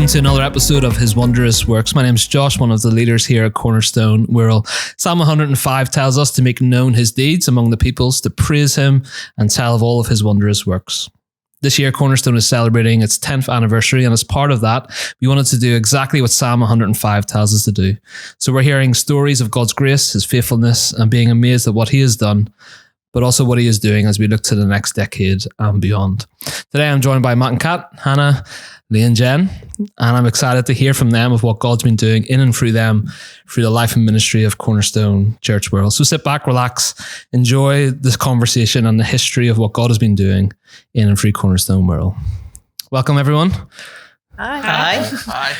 welcome to another episode of His Wondrous Works. My name's Josh, one of the leaders here at Cornerstone Wirral. Psalm 105 tells us to make known his deeds among the peoples, to praise him and tell of all of his wondrous works. This year, Cornerstone is celebrating its 10th anniversary, and as part of that, we wanted to do exactly what Psalm 105 tells us to do. So we're hearing stories of God's grace, his faithfulness, and being amazed at what he has done, but also what he is doing as we look to the next decade and beyond. Today, I'm joined by Matt and Kat, Hannah, Lee and Jen, and I'm excited to hear from them of what God's been doing in and through them, through the life and ministry of Cornerstone Church Wirral. So sit back, relax, enjoy this conversation and the history of what God has been doing in and through Cornerstone Wirral. Welcome, everyone. Hi. Hi.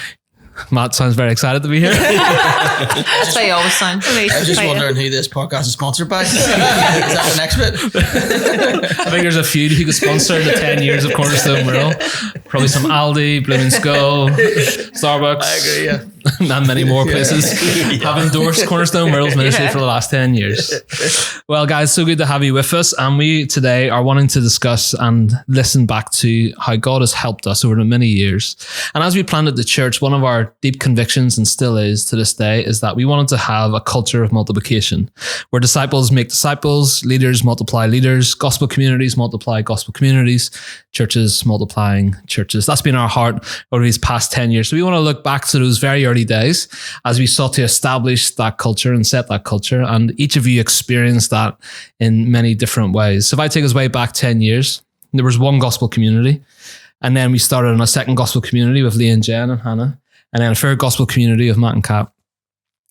Matt sounds very excited to be here. That's why you always sound. I was just wondering who this podcast is sponsored by. Is that the next bit? I think there's a few who could sponsor the 10 years of Cornerstone Wirral. Probably some Aldi, Blooming Skull, Starbucks. I agree, yeah. And many more places have endorsed Cornerstone Wirral's ministry for the last 10 years. Well, guys, so good to have you with us. And we today are wanting to discuss and listen back to how God has helped us over the many years. And as we planted the church, one of our deep convictions, and still is to this day, is that we wanted to have a culture of multiplication, where disciples make disciples, leaders multiply leaders, gospel communities multiply gospel communities, churches multiplying churches. That's been our heart over these past 10 years. So we want to look back to those very early days as we sought to establish that culture and set that culture. And each of you experienced that in many different ways. So if I take us way back 10 years, there was one gospel community. And then we started on a second gospel community with Lee and Jen and Hannah. And then a third gospel community of Matt and Kat.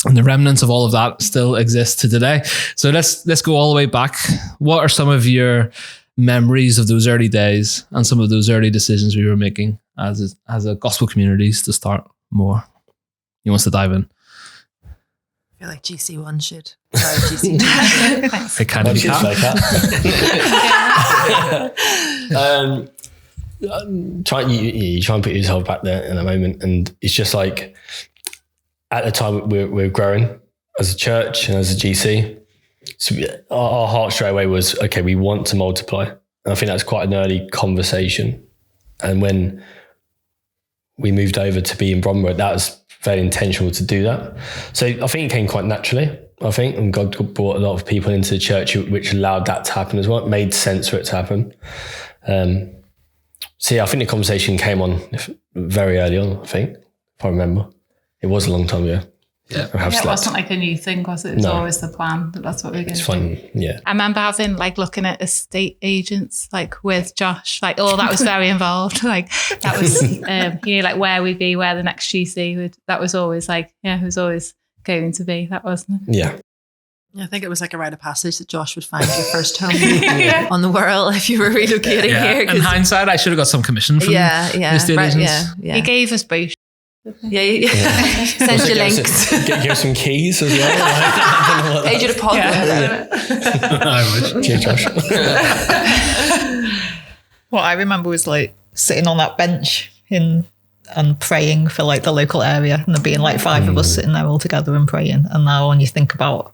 And the remnants of all of that still exist to today. So let's go all the way back. What are some of your memories of those early days and some of those early decisions we were making as a gospel communities to start more? Who wants to dive in? I feel like GC1 should. Sorry, GC2. It kind of you try and put yourself back there in a moment, and it's just like at the time we're growing as a church and as a GC. So our heart straight away was, okay, we want to multiply. And I think that's quite an early conversation. And when we moved over to be in Bromwood, that was very intentional to do that. So I think it came quite naturally, and God brought a lot of people into the church, which allowed that to happen as well. It made sense for it to happen. So yeah, I think the conversation came on very early on, I think, if I remember. It was a long time ago. Yeah, it wasn't like a new thing, was it? It was always the plan that that's what we're going to do. It's fun, yeah. I remember having looking at estate agents with Josh, that was very involved. That was where we'd be, where the next GC would. That was always it was always going to be. That wasn't it? Yeah. I think it was like a rite of passage that Josh would find your first home on the Wirral if you were relocating here. In hindsight, I should have got some commission from the estate agents. Yeah. He gave us both. Yeah. Send you links. Get you some keys as well. Paid you to pod. I would. Cheers, Josh. What I remember was sitting on that bench and praying for the local area, and there being 5 of us sitting there all together and praying. And now when you think about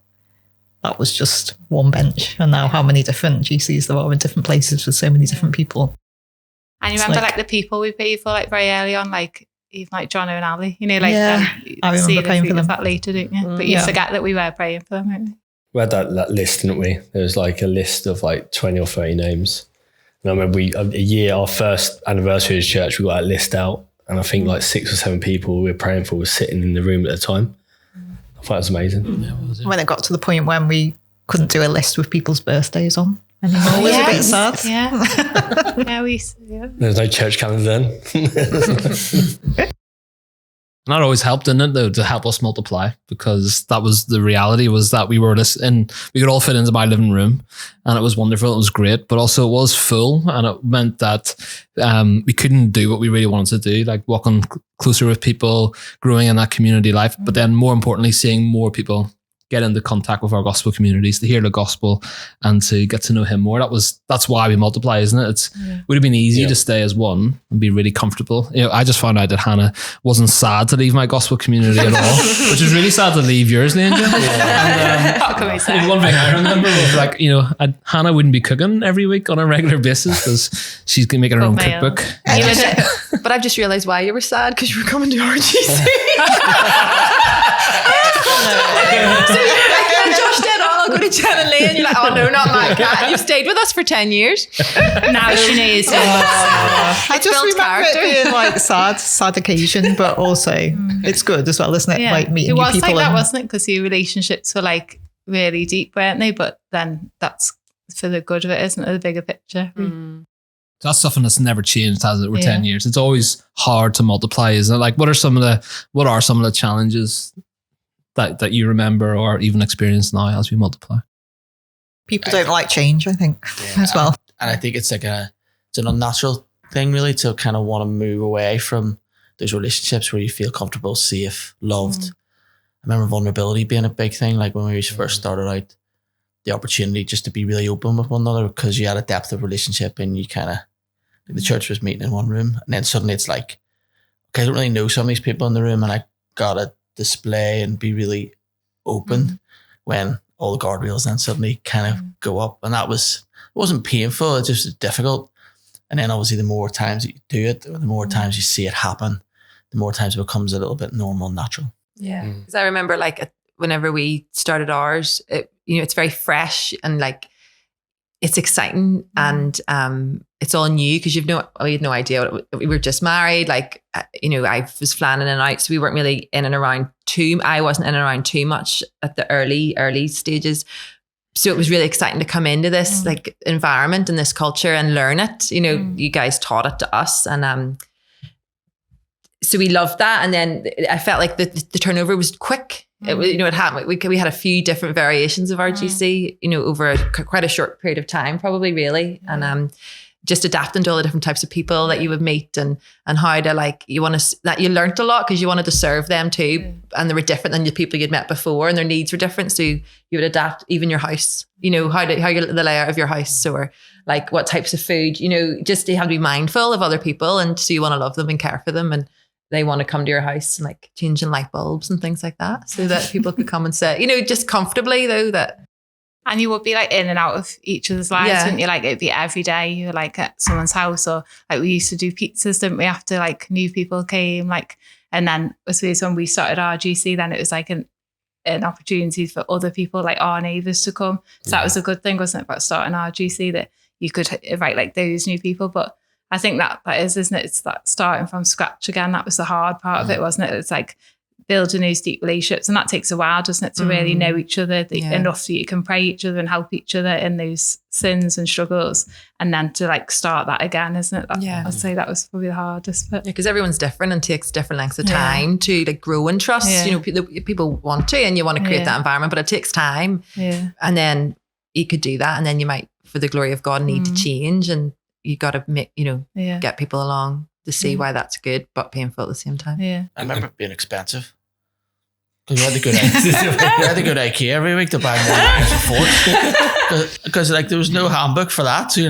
that was just one bench, and now how many different GCs there are in different places with so many different people. And you remember the people we prayed for very early on, even John and Ali, I remember praying for them. That later, don't you? But you forget that we were praying for them, don't you? We had that list, didn't we? There was a list of 20 or 30 names. And I remember our first anniversary as church, we got that list out, and I think 6 or 7 people we were praying for were sitting in the room at the time. I thought it was amazing. Yeah, it was, yeah. When it got to the point when we couldn't do a list with people's birthdays on anymore, it was a bit sad. Yeah. There's no church calendar then. And that always helped, didn't it, though, to help us multiply, because that was the reality, was that we could all fit into my living room, and it was wonderful, it was great, but also it was full, and it meant that we couldn't do what we really wanted to do, walking closer with people, growing in that community life, but then more importantly, seeing more people get into contact with our gospel communities, to hear the gospel and to get to know him more. That's why we multiply, isn't it? Would have been easy to stay as one and be really comfortable. I just found out that Hannah wasn't sad to leave my gospel community at all, which is really sad to leave yours, Ninja. And one thing I remember was Hannah wouldn't be cooking every week on a regular basis because she's making her own cookbook. But I've just realised why you were sad, because you were coming to RGC. Josh did, I'll go to Jen and Lee, and you're like, oh no, not my cat. You've stayed with us for 10 years. Now she knows. I just remember it being like sad occasion, but also it's good as well, isn't it? Yeah. Like meeting it new was people. like that, wasn't it? Because your relationships were like really deep, weren't they? But then that's for the good of it, isn't it? The bigger picture. That's something that's never changed, has it? Over 10 years. It's always hard to multiply, isn't it? Like, what are some of the challenges that you remember or even experience now as we multiply? People don't like change, I think, as well. And I think it's like it's an unnatural thing, really, to kind of want to move away from those relationships where you feel comfortable, safe, loved. I remember vulnerability being a big thing. Like when we first started out, the opportunity just to be really open with one another, because you had a depth of relationship, and you kind of, like the church was meeting in one room, and then suddenly it's like, okay, I don't really know some of these people in the room, and I gotta display and be really open when all the guardrails then suddenly kind of go up. And it wasn't painful, it just was difficult. And then obviously the more times that you do it, the more times you see it happen, the more times it becomes a little bit normal and natural. Yeah. Because I remember whenever we started ours, it's very fresh and like it's exciting and it's all new because we had no idea. We were just married. I was flying in and out, so we weren't really in and around I wasn't in and around too much at the early stages. So it was really exciting to come into this environment and this culture and learn it. You guys taught it to us, and so we loved that. And then I felt like the turnover was quick. It happened. We had a few different variations of RGC, over quite a short period of time, probably, really. And just adapting to all the different types of people that you would meet, and how to you learned a lot because you wanted to serve them too, and they were different than the people you'd met before, and their needs were different. So you would adapt even your house, the layout of your house, or like what types of food, just you have to be mindful of other people, and so you want to love them and care for them, and they want to come to your house and like changing light bulbs and things like that, so that people could come and sit, just comfortably though. And you would be like in and out of each other's lives, wouldn't you? Like it'd be every day you're like at someone's house, or like we used to do pizzas, didn't we? After like new people came, and then I suppose when we started RGC, then it was like an opportunity for other people, like our neighbours, to come. So that was a good thing, wasn't it, about starting RGC, that you could invite like those new people. But I think that is, isn't it? It's that starting from scratch again. That was the hard part of it, wasn't it? It's like building those deep relationships, and that takes a while, doesn't it, to really know each other enough that you can pray each other and help each other in those sins and struggles, and then to like start that again, isn't it? I'd say that was probably the hardest. But because everyone's different and takes different lengths of time to like grow and trust. People want to, and you want to create that environment, but it takes time. And then you could do that, and then you might, for the glory of God, need to change, and you got to make, get people along to see why that's good, but painful at the same time. I remember it being expensive. Because we had to go to IKEA every week to buy more knives and forks. Because like there was no handbook for that. So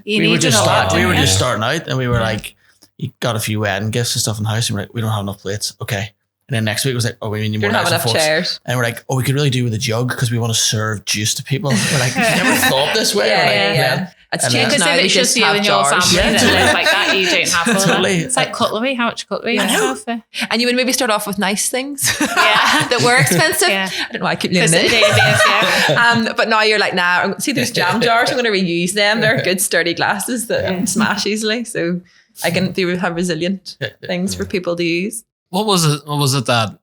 we were just starting out, and we were like, you got a few wedding gifts and stuff in the house, and we're like, we don't have enough plates. Okay. And then next week it was like, we need more knives and forks. Chairs. And we're like, we could really do with a jug because we want to serve juice to people. We're like, we never thought this way. It's changed now. If it's just you and your family that live like that, you don't have all totally. that. It's like cutlery. How much cutlery you have? And you would maybe start off with nice things that were expensive. I don't know why I keep naming it. But now you're like, see those jam jars? I'm going to reuse them. They're good sturdy glasses that smash easily. So I can have resilient things for people to use. What was it that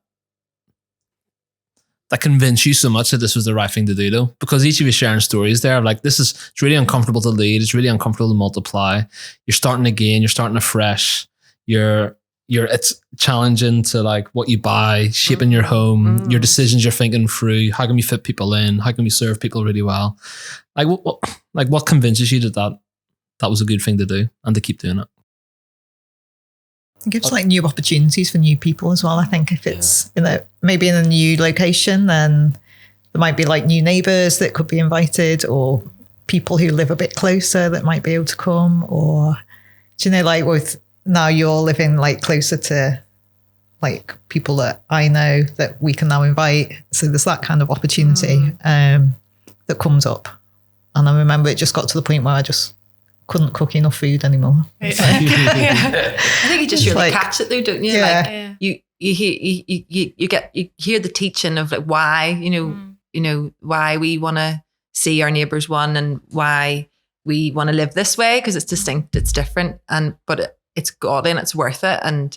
convinced you so much that this was the right thing to do, though? Because each of you sharing stories there of like, it's really uncomfortable to lead. It's really uncomfortable to multiply. You're starting again. You're starting afresh. It's challenging to like what you buy, shaping your home, your decisions you're thinking through. How can we fit people in? How can we serve people really well? Like what convinces you that was a good thing to do and to keep doing it? It gives like new opportunities for new people as well. I think if it's maybe in a new location, then there might be like new neighbours that could be invited, or people who live a bit closer that might be able to come, or do you know, like with now you're living like closer to like people that I know that we can now invite. So there's that kind of opportunity that comes up. And I remember it just got to the point where I just couldn't cook enough food anymore. I think you just really catch it though, don't you? Yeah. Like you hear the teaching of like why, why we want to see our neighbours one, and why we want to live this way, because it's distinct, it's different, but it's godly and it's worth it, and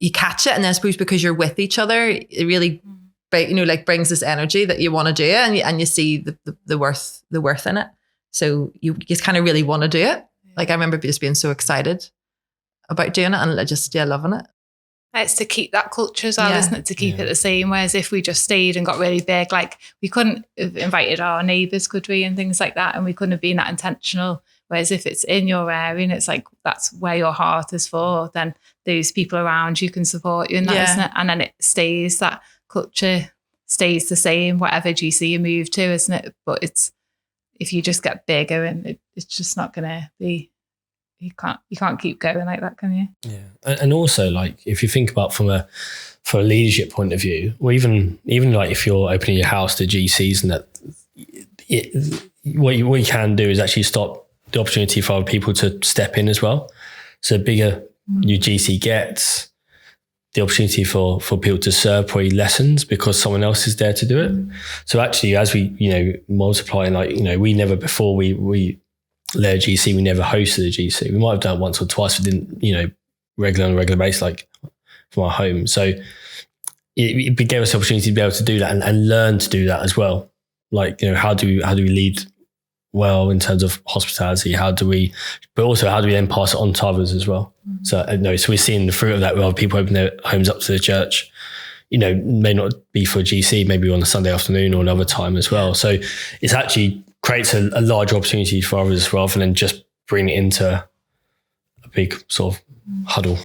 you catch it. And then I suppose because you're with each other, it really brings this energy that you want to do it, and you see the worth in it. So you just kind of really want to do it. Like I remember just being so excited about doing it, and just loving it. It's to keep that culture as well, isn't it? To keep it the same. Whereas if we just stayed and got really big, like we couldn't have invited our neighbours, could we? And things like that. And we couldn't have been that intentional. Whereas if it's in your area and it's like, that's where your heart is for, then those people around you can support you in that, isn't it? And then it stays, that culture stays the same, whatever GC you move to, isn't it? But if you just get bigger, and it's just not going to be, you can't keep going like that, can you? Yeah. And also, like, if you think about from a leadership point of view, or even like if you're opening your house to GCs, and that what you can do is actually stop the opportunity for other people to step in as well. So the bigger your GC gets, the opportunity for people to serve probably lessens because someone else is there to do it. So actually, as we, multiply, and like, we never before we led a GC, we never hosted a GC. We might have done it once or twice, but didn't, on a regular basis, like from our home. So it gave us the opportunity to be able to do that and learn to do that as well. Like, how do we lead well in terms of hospitality? But also how do we then pass it on to others as well? So we're seeing the fruit of that, where people open their homes up to the church, may not be for GC, maybe on a Sunday afternoon or another time as well. So it's actually creates a large opportunity for others rather than just bring it into a big sort of huddle.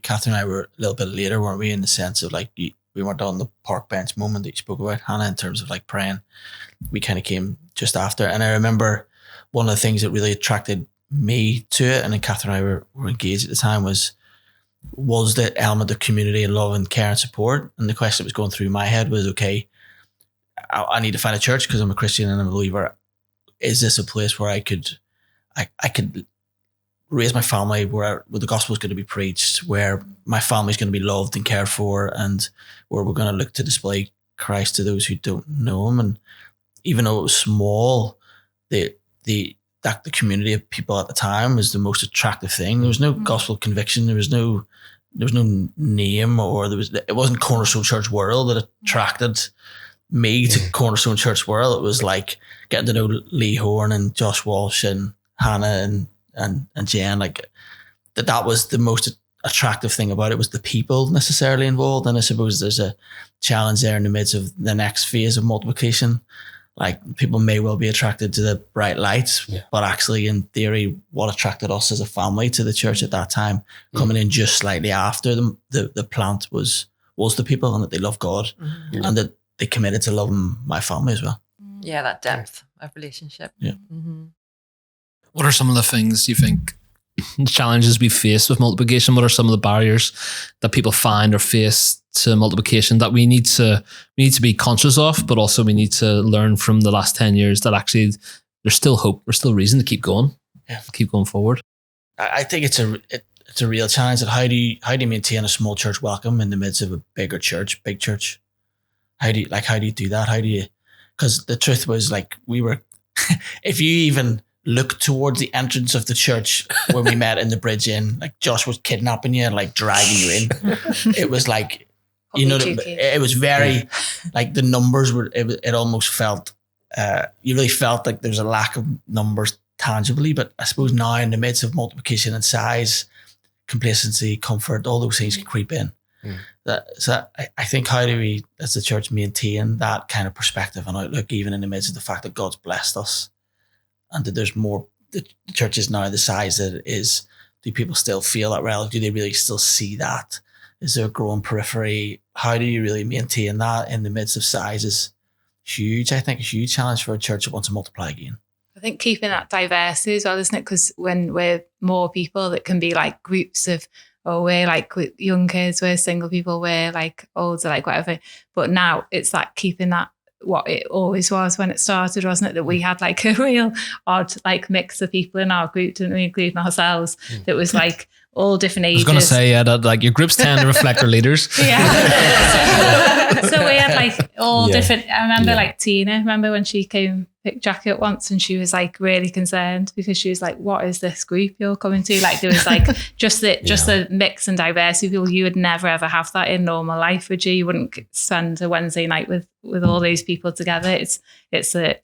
Catherine and I were a little bit later, weren't we, in the sense of like, we weren't on the park bench moment that you spoke about, Hannah, in terms of like praying. We kind of came just after. And I remember one of the things that really attracted me to it, and then Catherine and I were engaged at the time, was the element of community and love and care and support. And the question that was going through my head was, okay, I need to find a church because I'm a Christian and I'm a believer. Is this a place where I could raise my family, where the gospel is going to be preached, where my family is going to be loved and cared for, and where we're going to look to display Christ to those who don't know him? And even though it was small, the community of people at the time was the most attractive thing. There was no gospel conviction. There was no name, or it wasn't Cornerstone Church Wirral that attracted me to Cornerstone Church Wirral. It was like getting to know Lee Horn and Josh Walsh and Hannah and Jen. Like that was the most attractive thing about it, was the people necessarily involved. And I suppose there's a challenge there in the midst of the next phase of multiplication. Like, people may well be attracted to the bright lights, but actually in theory, what attracted us as a family to the church at that time, coming in just slightly after the plant, was the people, and that they love God, and that they committed to loving my family as well. Yeah, that depth of relationship. Yeah. Mm-hmm. What are some of the things you think, challenges we face with multiplication? What are some of the barriers that people find or face to multiplication that we need to be conscious of, but also we need to learn from the last 10 years that actually there's still hope, there's still reason to keep going, keep going forward? I think it's a real challenge. That how do you maintain a small church welcome in the midst of a big church? How do you do that? Because the truth was, like, we were, if you even look towards the entrance of the church when we met in the Bridge Inn, like, Josh was kidnapping you and like dragging you in. It was like, it was very, like, the numbers were, it almost felt, you really felt like there's a lack of numbers tangibly. But I suppose now, in the midst of multiplication and size, complacency, comfort, all those things can creep in. So I think, how do we as the church maintain that kind of perspective and outlook, even in the midst of the fact that God's blessed us and that there's more, the church is now the size that it is? Do people still feel that reality? Do they really still see that? Is there a growing periphery? How do you really maintain that in the midst of size is huge. I think a huge challenge for a church that wants to multiply again. I think keeping that diversity as well, isn't it? Because when we're more people, that can be like groups of, we're like with young kids, we're single people, we're like older, like whatever. But now it's like keeping that what it always was when it started, wasn't it? That we had like a real odd like mix of people in our group, didn't we, including ourselves? That was like all different ages. I was going to say, that like your groups tend to reflect their leaders. Yeah. So we had like all different. I remember like Tina. Remember when she came pick Jackie up once, and she was like really concerned because she was like, "What is this group you're coming to?" Like there was like just the mix and diversity of people. You would never ever have that in normal life, would you? You wouldn't spend a Wednesday night with all these people together. It's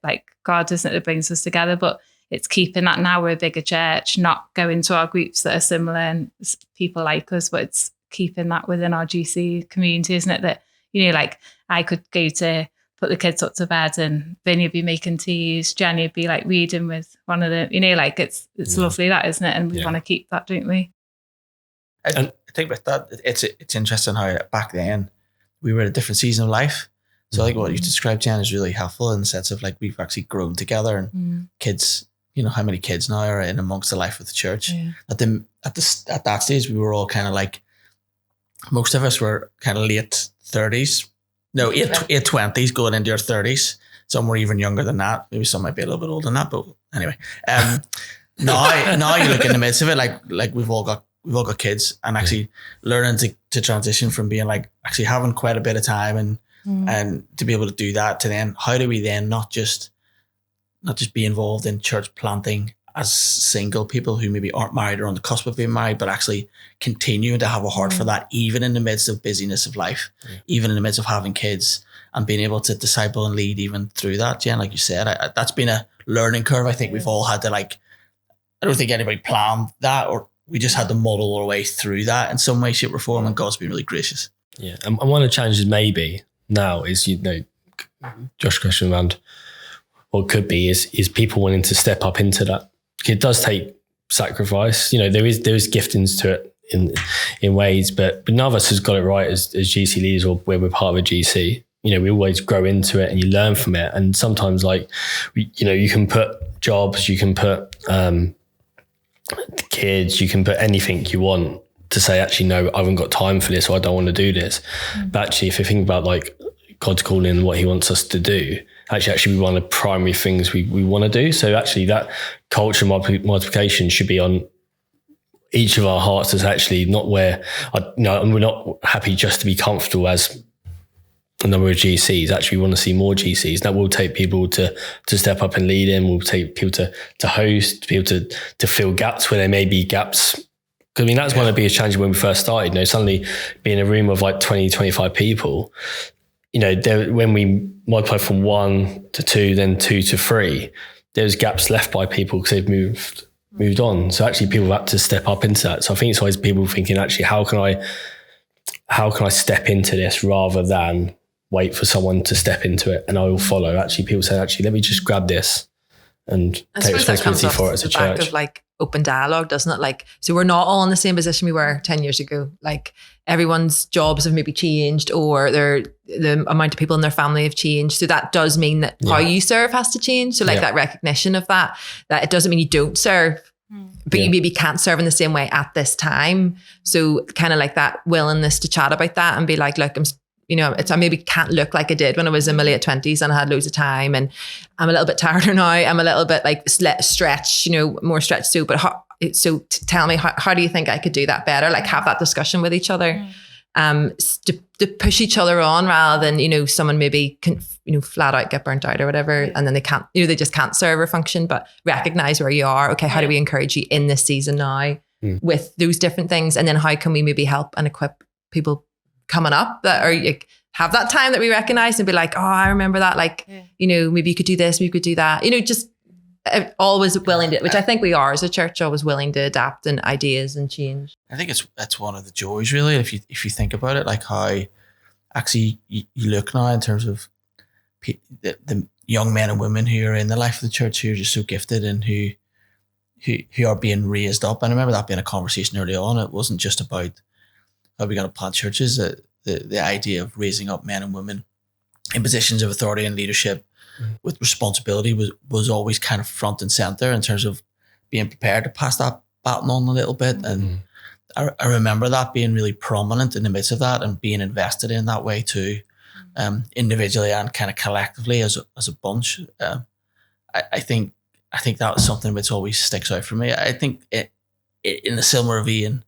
like God, isn't it, that brings us together, but it's keeping that. Now we're a bigger church, not going to our groups that are similar and people like us, but it's keeping that within our GC community, isn't it? That, you know, like I could go to put the kids up to bed and Vinny would be making teas, Jenny would be like reading with one of the, you know, like it's lovely, that, isn't it? And we want to keep that, don't we? I think with that, it's interesting how back then we were at a different season of life. So I think what you described, Jen, is really helpful in the sense of like we've actually grown together, and kids, you know, how many kids now are in amongst the life of the church. Yeah. At that stage, we were all kind of like, most of us were kind of late 30s. No, 820s going into your 30s. Some were even younger than that. Maybe some might be a little bit older than that, but anyway. Now you look in the midst of it, like we've all got kids, and actually learning to transition from being like actually having quite a bit of time and to be able to do that, to then how do we then not just be involved in church planting as single people who maybe aren't married or on the cusp of being married, but actually continuing to have a heart for that, even in the midst of busyness of life, even in the midst of having kids, and being able to disciple and lead even through that. Jen, like you said, that's been a learning curve. I think we've all had to I don't think anybody planned that, or we just had to model our way through that in some way, shape or form, and God's been really gracious. Yeah. And one of the challenges maybe now is, you know, Josh's question around what could be is people wanting to step up into that. It does take sacrifice. You know, there is giftings to it in ways, but none of us has got it right as GC leaders, or where we're part of a GC. You know, we always grow into it and you learn from it. And sometimes you can put jobs, you can put kids, you can put anything you want to say, actually, no, I haven't got time for this, or I don't want to do this. But actually, if you think about like God's calling and what he wants us to do, actually one of the primary things we want to do. So actually that culture multiplication should be on each of our hearts, as actually not where, we're not happy just to be comfortable as a number of GCs. Actually, we want to see more GCs. That will take people to step up and lead in. We'll take people to host, people to fill gaps where there may be gaps. Because I mean, that's one of the biggest challenges when we first started. You know, suddenly being in a room of like 20, 25 people, you know, when we multiply from 1 to 2, then 2 to 3, there's gaps left by people because they've moved on. So actually people have had to step up into that. So I think it's always people thinking, actually, how can I step into this rather than wait for someone to step into it and I will follow. Actually, people say, actually, let me just grab this and take responsibility for it as a church. Back of like open dialogue, doesn't it? Like, so we're not all in the same position we were 10 years ago. Like everyone's jobs have maybe changed, or the amount of people in their family have changed. So that does mean that how you serve has to change. So like that recognition of that it doesn't mean you don't serve, but you maybe can't serve in the same way at this time. So kind of like that willingness to chat about that and be like, look, I maybe can't look like I did when I was in my late 20s and I had loads of time, and I'm a little bit tireder now. I'm a little bit like stretched, more stretched. So tell me, how do you think I could do that better? Like have that discussion with each other, to push each other on, rather than, someone maybe can, flat out get burnt out or whatever. And then they can't, they just can't serve or function, but recognize where you are. Okay. How do we encourage you in this season now with those different things? And then how can we maybe help and equip people coming up that are have that time that we recognize and be like, oh, I remember that. Like, maybe you could do this, maybe you could do that. Just always willing to, which I think we are as a church, always willing to adapt and ideas and change. I think that's one of the joys, really, if you think about it, like how actually you look now in terms of the young men and women who are in the life of the church, who are just so gifted and who are being raised up. And I remember that being a conversation early on. It wasn't just about how are we going to plant churches? The idea of raising up men and women in positions of authority and leadership with responsibility was always kind of front and center in terms of being prepared to pass that baton on a little bit. And I remember that being really prominent in the midst of that and being invested in that way too, individually and kind of collectively as a bunch. I think that was something which always sticks out for me. I think in a similar vein,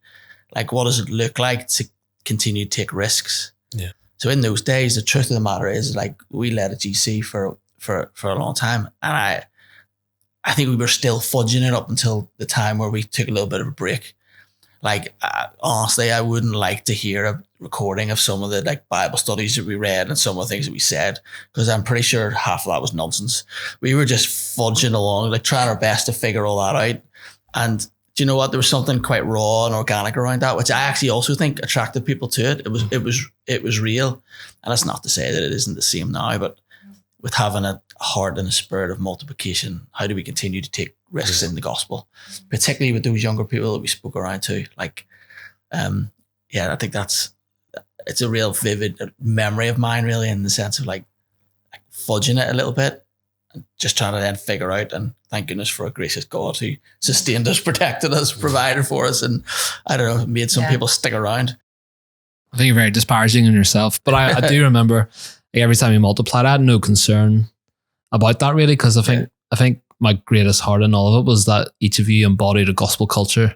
like, what does it look like to continue to take risks? Yeah. So in those days, the truth of the matter is, like, we led a GC for a long time, and I think we were still fudging it up until the time where we took a little bit of a break. Like, honestly, I wouldn't like to hear a recording of some of the like Bible studies that we read and some of the things that we said, because I'm pretty sure half of that was nonsense. We were just fudging along, like trying our best to figure all that out. And do you know what? There was something quite raw and organic around that, which I actually also think attracted people to it. It was real. And that's not to say that it isn't the same now, but with having a heart and a spirit of multiplication, how do we continue to take risks in the gospel, particularly with those younger people that we spoke around to? Like, I think it's a real vivid memory of mine, really, in the sense of like fudging it a little bit and just trying to then figure out. And thank goodness for a gracious God who sustained us, protected us, provided for us, and I don't know, made some people stick around. I think you're very disparaging in yourself, but I do remember every time you multiplied, I had no concern about that, really, because I think my greatest heart in all of it was that each of you embodied a gospel culture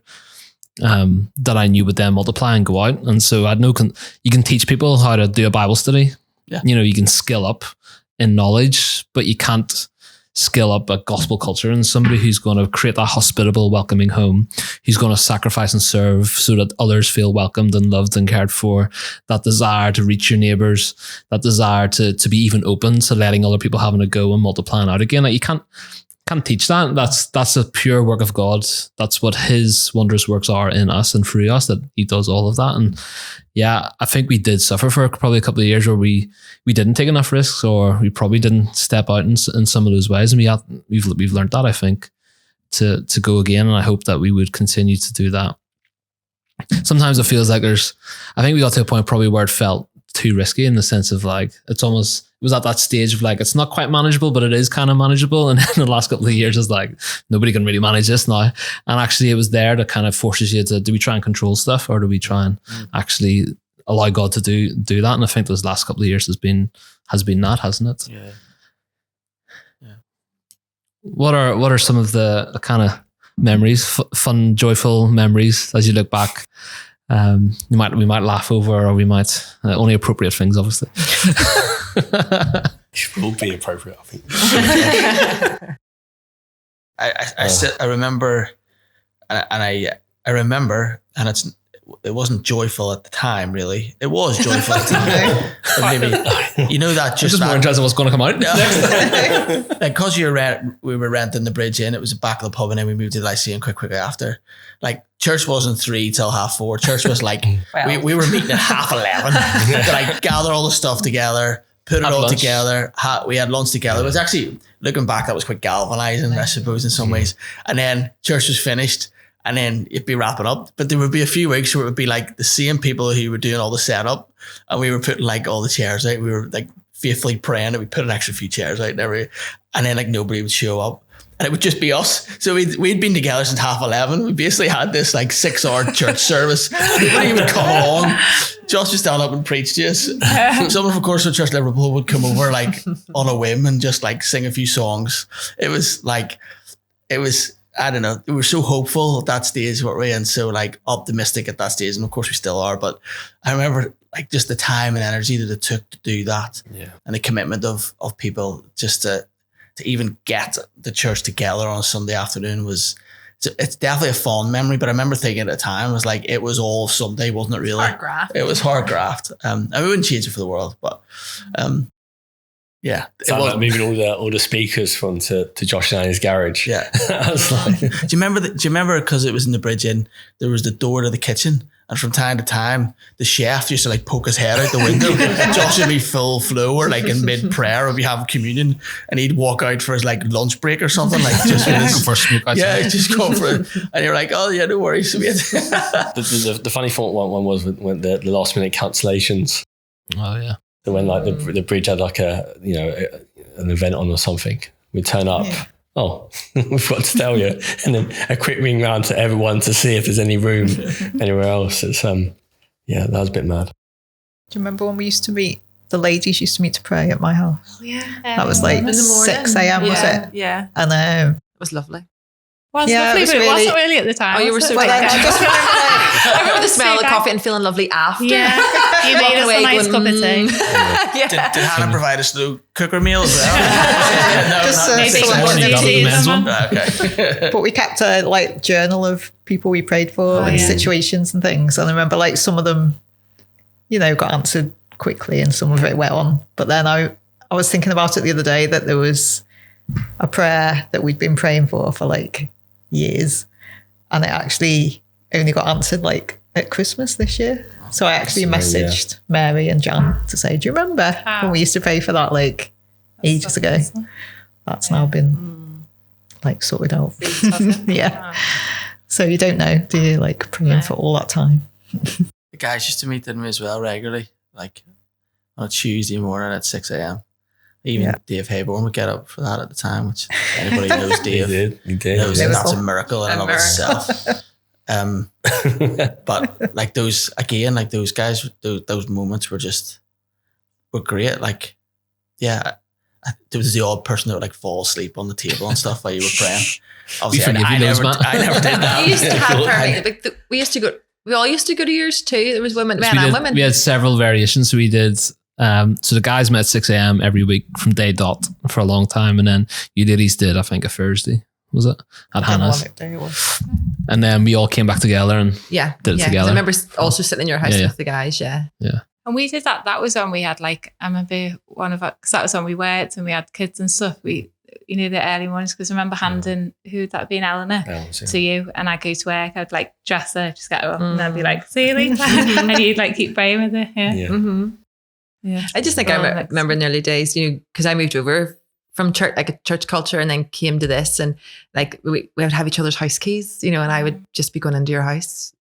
that I knew would then multiply and go out. And so I had you can teach people how to do a Bible study. Yeah. You know, you can skill up in knowledge, but you can't skill up a gospel culture. And somebody who's going to create that hospitable, welcoming home, who's going to sacrifice and serve so that others feel welcomed and loved and cared for, that desire to reach your neighbors, that desire to be even open to letting other people having a go and multiplying out again. Like, you can't teach that. That's a pure work of God. That's what His wondrous works are in us and through us, that He does all of that. And yeah, I think we did suffer for probably a couple of years where we didn't take enough risks, or we probably didn't step out in some of those ways. And we've learned that, I think, to go again. And I hope that we would continue to do that. Sometimes it feels like I think we got to a point probably where it felt too risky, in the sense of like, it was at that stage of like, it's not quite manageable, but it is kind of manageable. And in the last couple of years, it's like, nobody can really manage this now. And actually it was there that kind of forces you to, do we try and control stuff, or do we try and actually allow God to do that? And I think those last couple of years has been that, hasn't it? Yeah. What are some of the kind of memories, fun, joyful memories as you look back? We might laugh over, or we might only appropriate things, obviously. It will be appropriate, I think. I remember, and it wasn't joyful at the time, really. It was joyful at the time. But maybe, you know, that just more interested in what's going to come out next. Because we were renting the Bridge Inn, it was the back of the pub, and then we moved to the Lyceum quickly after. Like, church wasn't 3 till 4:30. Church was like, we were meeting at 11:30 to like gather all the stuff together, put it all together. We had lunch together. It was actually, looking back, that was quite galvanizing, I suppose, in some ways. And then church was finished, and then it'd be wrapping up. But there would be a few weeks where it would be like the same people who were doing all the setup, and we were putting like all the chairs out. We were like faithfully praying that we put an extra few chairs out and then like nobody would show up. And it would just be us. So we'd been together since 11:30. We basically had this like 6-hour church service. Nobody would come along. Josh would stand up and preach to us. Someone from Cornerstone Church Liverpool would come over like on a whim and just like sing a few songs. It was, I don't know. We were so hopeful at that stage, weren't we? And so like optimistic at that stage. And of course we still are. But I remember like just the time and energy that it took to do that. Yeah. And the commitment of people just to even get the church together on a Sunday afternoon it's definitely a fond memory. But I remember thinking at the time, it was like, it was all Sunday, wasn't it really? Hard graft. It was hard graft. And we wouldn't change it for the world, but yeah. It was like moving all the speakers from to Josh and Annie's garage. Yeah. I was like, Do you remember because it was in the Bridge Inn, there was the door to the kitchen, And from time to time, the chef used to like poke his head out the window. Josh would be full flow or like in mid prayer or be having communion, and he'd walk out for his like lunch break or something, like just for a smoke outside. yeah, just go for it. And you're like, oh yeah, no worries. The funny thought one was when the last minute cancellations. Oh yeah. So when like the bridge had like an event on or something, we'd turn up. Yeah. Oh, we've got to tell you, and then a quick ring round to everyone to see if there's any room anywhere else. It's that was a bit mad. Do you remember when we used to meet? The ladies used to meet to pray at my house. Oh, yeah. That was like In the morning. 6 a.m. was it? Yeah. And It was lovely. Was Yeah, lovely, it was but it really- wasn't really at the time. Oh, you were was so it? well, I just remember I remember the smell of the Super. coffee and feeling lovely after. Yeah, you made us a nice cup of tea. Yeah. Did Hannah provide a slow cooker meal as well? Just, not maybe six some hours. You got the men's one. Okay. but we kept a like journal of people we prayed for and yeah. situations and things. And I remember like some of them, got answered quickly and some of it went on. But then I was thinking about it the other day that there was a prayer that we'd been praying for like years, and it actually only got answered like at Christmas this year. So I actually messaged Mary and Jan to say, do you remember when we used to pray for that like ages ago? That's now been like sorted out. Yeah. So you don't know, do you, like praying for all that time? The guys used to meet them as well regularly, like on a Tuesday morning at 6 a.m. Even Dave Hayborn would get up for that at the time, which anybody knows Dave. He did. Knows Miracle. that's a miracle in and of itself. But like those guys, those moments were great. Like, yeah, there was the odd person that would like fall asleep on the table and stuff while you were praying. Obviously, I never did that. We used to have perfect. Like we all used to go to yours too. There was women, men and women. We had several variations. So we did. So the guys met at 6 a.m. every week from day dot for a long time, and then you ladies did, I think, a Thursday, was it, at Hannah's? And then we all came back together and did it together. I remember also sitting in your house Yeah. with the guys. Yeah. And we did that. That was when we had I remember one of us, because that was when we worked and we had kids and stuff. We, the early mornings, because I remember handing, who'd that been, Eleanor, to you, and I'd go to work, I'd like dress her, just get her up, and then be like, see you later. And you'd like keep praying with her. Yeah. Mm-hmm. Yeah. I just think I remember in the early days, because I moved over from church, like a church culture, and then came to this, and like we would have each other's house keys, and I would just be going into your house.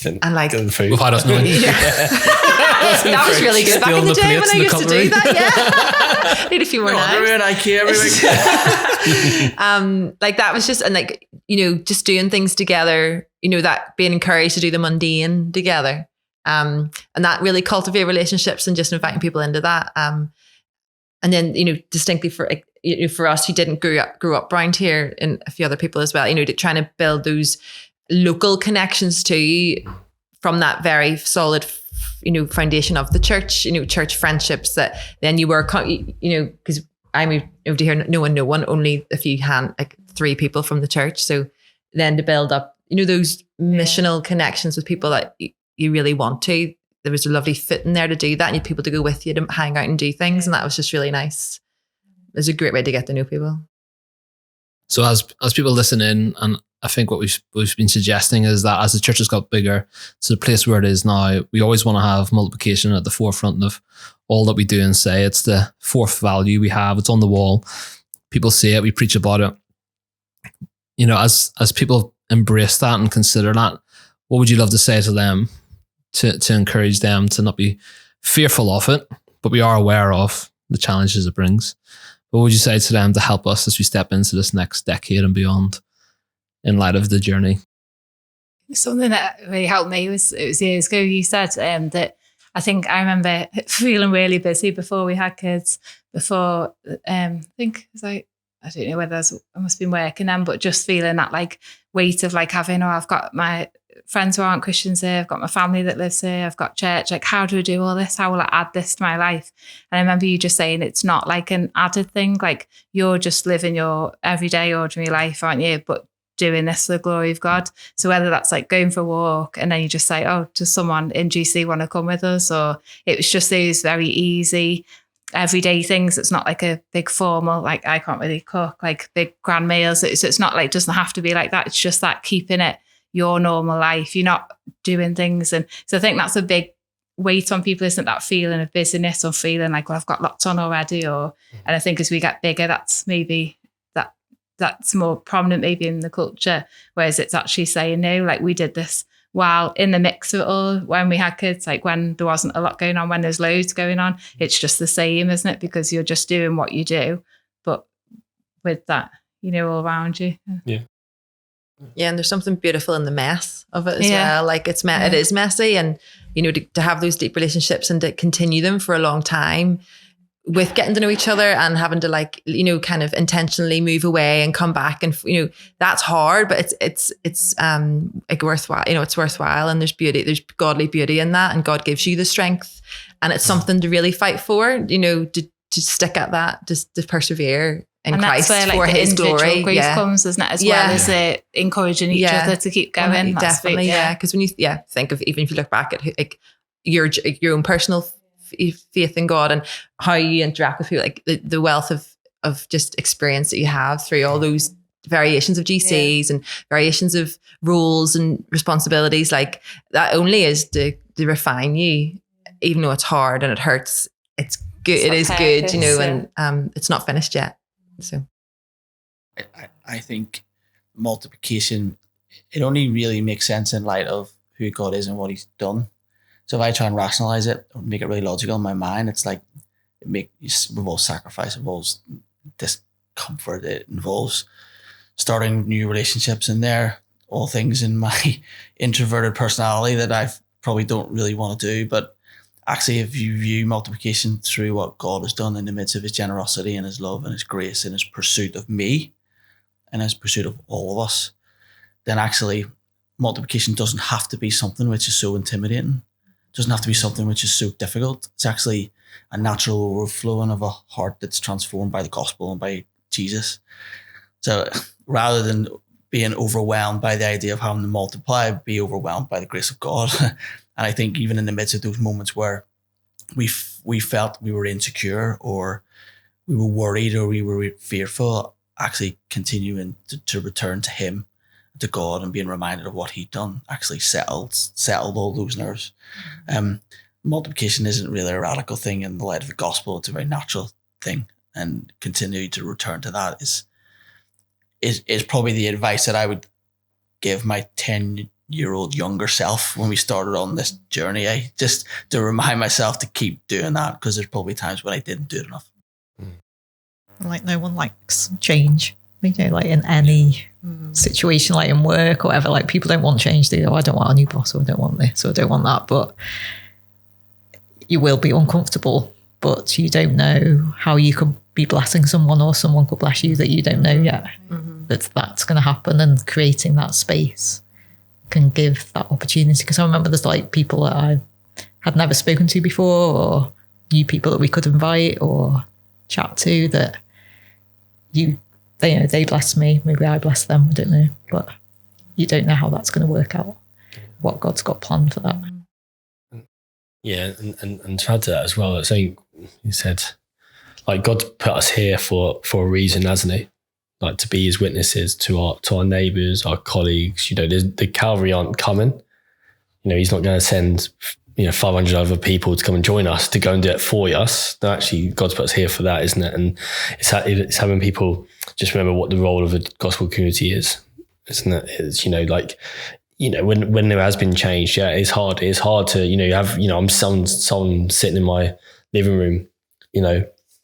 And like, without us knowing. That was really good back in the day when I used to do that. Yeah. Need a few more knives. Like that was just, and like, just doing things together, that being encouraged to do the mundane together. And that really cultivate relationships and just inviting people into that. And then, distinctly for us who didn't grow up around here, and a few other people as well, trying to build those local connections too, from that very solid, foundation of the church, church friendships that then you were, because I moved over to here, no one, only a few like 3 people from the church. So then to build up, those missional connections with people that you really want to, there was a lovely fit in there to do that, and you had people to go with you to hang out and do things. And that was just really nice. It was a great way to get to know people. So as people listen in, and I think what we've been suggesting is that as the church has got bigger to the place where it is now, we always want to have multiplication at the forefront of all that we do and say. It's the fourth value we have. It's on the wall. People see it. We preach about it. As people embrace that and consider that, what would you love to say to them to encourage them to not be fearful of it, but we are aware of the challenges it brings? What would you say to them to help us as we step into this next decade and beyond in light of the journey? Something that really helped me it was years ago. You said that I think I remember feeling really busy before we had kids. Before I think it was like, I don't know whether I must have been working then, but just feeling that like weight of like having, I've got my friends who aren't Christians here, I've got my family that lives here, I've got church. Like, how do I do all this? How will I add this to my life? And I remember you just saying it's not like an added thing. Like, you're just living your everyday ordinary life, aren't you? But doing this for the glory of God. So whether that's like going for a walk and then you just say, oh, does someone in GC want to come with us? Or it was just those very easy everyday things. It's not like a big formal, like I can't really cook, like big grand meals. It's not like, it doesn't have to be like that. It's just that keeping it, your normal life. You're not doing things. And so I think that's a big weight on people, isn't that feeling of busyness or feeling like, well, I've got lots on already. And I think as we get bigger, that's maybe that's more prominent maybe in the culture, whereas it's actually saying, no, like we did this while in the mix of it all, when we had kids, like when there wasn't a lot going on, when there's loads going on, it's just the same, isn't it? Because you're just doing what you do, but with that, all around you. Yeah, and there's something beautiful in the mess of it as well. Like it is messy, and to have those deep relationships and to continue them for a long time, with getting to know each other and having to kind of intentionally move away and come back, and that's hard, but it's like worthwhile. It's worthwhile, and there's godly beauty in that, and God gives you the strength, and it's something to really fight for. To stick at that, just to persevere in and Christ that's where, for His glory. Grace comes, isn't it? As well as encouraging each other to keep going. Definitely, because when you think of, even if you look back at your own personal faith in God and how you interact with people, like the wealth of just experience that you have through all those variations of GCs and variations of roles and responsibilities, like that only is to refine you, even though it's hard and it hurts. It's good. It is good, and it's not finished yet. So I think multiplication, it only really makes sense in light of who God is and what He's done. So if I try and rationalize it or make it really logical in my mind, it's like it involves sacrifice, it involves discomfort, it involves starting new relationships, and they're all things in my introverted personality that I probably don't really want to do. But actually, if you view multiplication through what God has done in the midst of His generosity and His love and His grace and His pursuit of me and His pursuit of all of us, then actually multiplication doesn't have to be something which is so intimidating. It doesn't have to be something which is so difficult. It's actually a natural overflowing of a heart that's transformed by the gospel and by Jesus. So rather than being overwhelmed by the idea of having to multiply, be overwhelmed by the grace of God. And I think even in the midst of those moments where we felt we were insecure or we were worried or we were fearful, actually continuing to return to Him, to God, and being reminded of what He'd done actually settled all those nerves. Multiplication isn't really a radical thing in the light of the gospel. It's a very natural thing, and continue to return to that is probably the advice that I would give my 10-year-old younger self when we started on this journey. Just to remind myself to keep doing that, because there's probably times when I didn't do it enough. Like no one likes change. Like in any situation, like in work or whatever, like people don't want change. They go, I don't want a new boss, or I don't want this, or I don't want that. But you will be uncomfortable, but you don't know how you could be blessing someone, or someone could bless you that you don't know yet. That's going to happen, and creating that space can give that opportunity. Because I remember there's like people that I had never spoken to before, or new people that we could invite or chat to, that they bless me, maybe I bless them, I don't know, but you don't know how that's going to work out, what God's got planned for that. Yeah, and to add to that as well, I think you said, like, God's put us here for a reason, hasn't He? Like, to be His witnesses to our neighbours, our colleagues. The Calvary aren't coming. He's not going to send 500 other people to come and join us to go and do it for us. No, actually, God's put us here for that, isn't it? And it's having people just remember what the role of a gospel community is, isn't it? It's, when there has been change, it's hard. It's hard to, I'm someone sitting in my living room,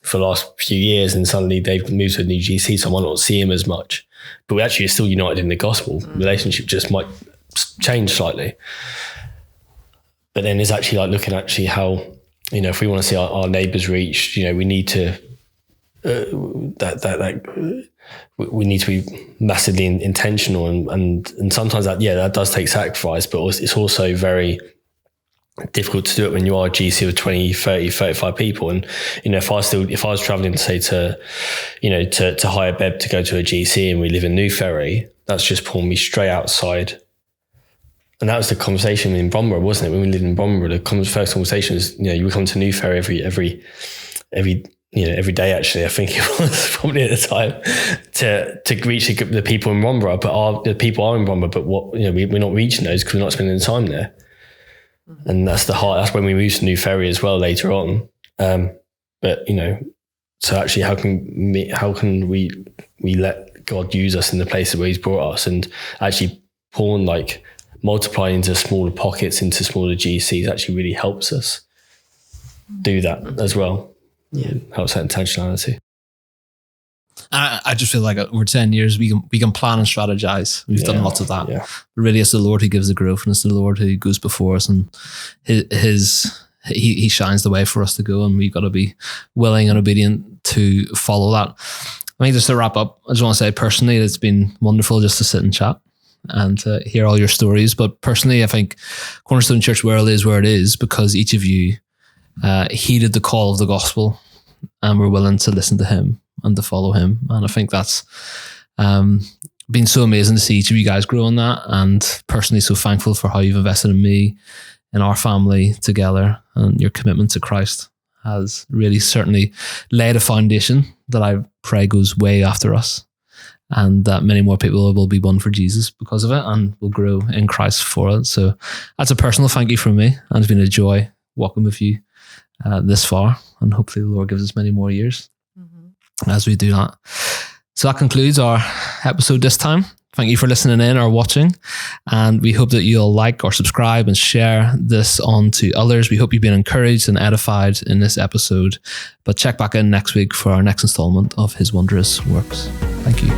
for the last few years, and suddenly they've moved to a new GC, so I might not see him as much. But we actually are still united in the gospel. Relationship just might change slightly. But then there's actually like looking actually how, if we want to see our neighbours reached, we need to we need to be massively intentional, and sometimes that does take sacrifice, but it's also very difficult to do it when you are a GC of 20, 30, 35 people. And, if I was traveling to hire Beb to go to a GC, and we live in New Ferry, that's just pulling me straight outside. And that was the conversation in Bromberg, wasn't it? When we lived in Bromberg, the first conversation was, you come to New Ferry every every day actually, I think it was probably at the time, to reach the people in Romborough, but the people are in Romborough, but we're not reaching those because we're not spending the time there. And that's when we moved to New Ferry as well later on. But so actually how can we let God use us in the places where he's brought us, and actually multiplying into smaller pockets, into smaller GCs actually really helps us do that as well. Yeah, helps that intentionality. I just feel like over 10 years we can plan and strategize. We've done lots of that. Yeah. But really, it's the Lord who gives the growth, and it's the Lord who goes before us, and he shines the way for us to go, and we've got to be willing and obedient to follow that. I think just to wrap up, I just want to say personally, it's been wonderful just to sit and chat and to hear all your stories. But personally, I think Cornerstone Church Wirral is where it is because each of you heeded the call of the gospel and were willing to listen to him and to follow him. And I think that's been so amazing to see each of you guys grow in that, and personally so thankful for how you've invested in me, in our family together, and your commitment to Christ has really certainly laid a foundation that I pray goes way after us, and that many more people will be won for Jesus because of it and will grow in Christ for it. So that's a personal thank you from me, and it's been a joy walking with you this far, and hopefully the Lord gives us many more years as we do that. So that concludes our episode this time. Thank you for listening in or watching, and we hope that you'll like or subscribe and share this on to others. We hope you've been encouraged and edified in this episode, but check back in next week for our next installment of His Wondrous Works. Thank you.